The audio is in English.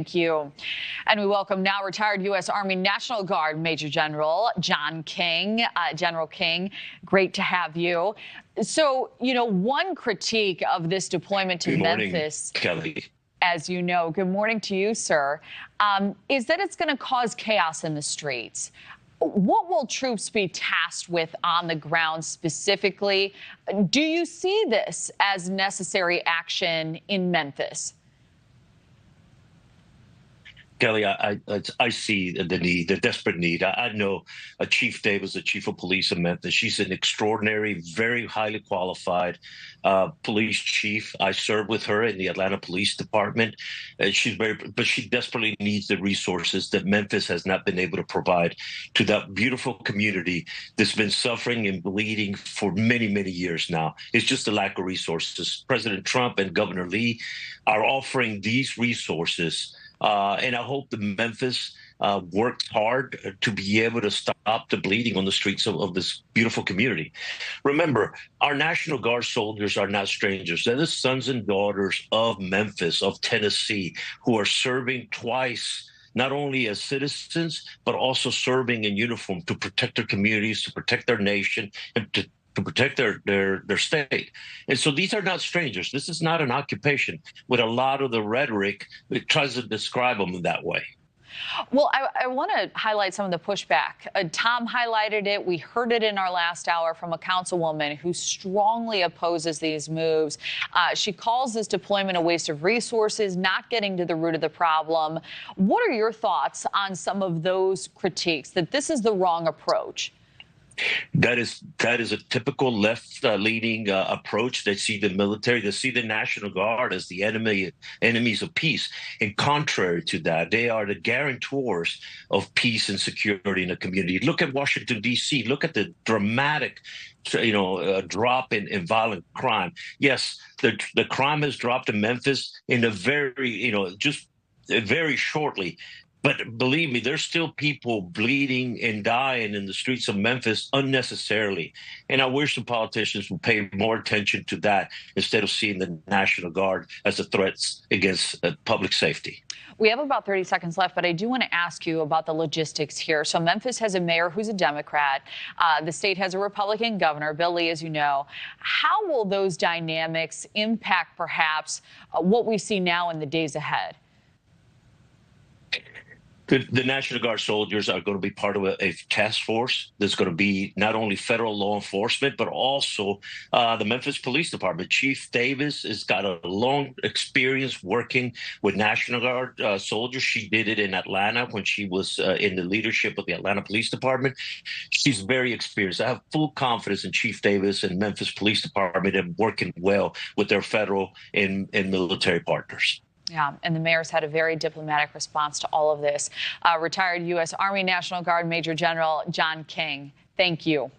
Thank you. And we welcome now retired U.S. Army National Guard Major General John King. General King, great to have you. So, one critique of this deployment to Good morning, Memphis, Kelly. as you know, good morning to you, sir, is that it's going to cause chaos in the streets. What will troops be tasked with on the ground specifically? Do you see this as necessary action in Memphis? Kelly, I see the need, the desperate need. I know Chief Davis, the chief of police in Memphis. She's an extraordinary, very highly qualified police chief. I served with her in the Atlanta Police Department. But she desperately needs the resources that Memphis has not been able to provide to that beautiful community that's been suffering and bleeding for many, many years now. It's just a lack of resources. President Trump and Governor Lee are offering these resources. And I hope that Memphis worked hard to be able to stop the bleeding on the streets of this beautiful community. Remember, our National Guard soldiers are not strangers. They're the sons and daughters of Memphis, of Tennessee, who are serving twice, not only as citizens, but also serving in uniform to protect their communities, to protect their nation, and to protect their state. And so these are not strangers. This is not an occupation with a lot of the rhetoric that tries to describe them that way. Well, I want to highlight some of the pushback. Tom highlighted it. We heard it in our last hour from a councilwoman who strongly opposes these moves. She calls this deployment a waste of resources, not getting to the root of the problem. What are your thoughts on some of those critiques, that this is the wrong approach? That is a typical left-leaning approach. They see the military, they see the National Guard as the enemies of peace. And contrary to that, they are the guarantors of peace and security in the community. Look at Washington, D.C. Look at the dramatic drop in violent crime. Yes, the crime has dropped in Memphis in a just very shortly. But believe me, there's still people bleeding and dying in the streets of Memphis unnecessarily. And I wish the politicians would pay more attention to that instead of seeing the National Guard as a threat against public safety. We have about 30 seconds left, but I do want to ask you about the logistics here. So Memphis has a mayor who's a Democrat. The state has a Republican governor, Bill Lee, as you know. How will those dynamics impact perhaps what we see now in the days ahead? The National Guard soldiers are going to be part of a task force that's going to be not only federal law enforcement, but also the Memphis Police Department. Chief Davis has got a long experience working with National Guard soldiers. She did it in Atlanta when she was in the leadership of the Atlanta Police Department. She's very experienced. I have full confidence in Chief Davis and Memphis Police Department and working well with their federal and military partners. Yeah, and the mayor's had a very diplomatic response to all of this. Retired U.S. Army National Guard Major General John King, thank you.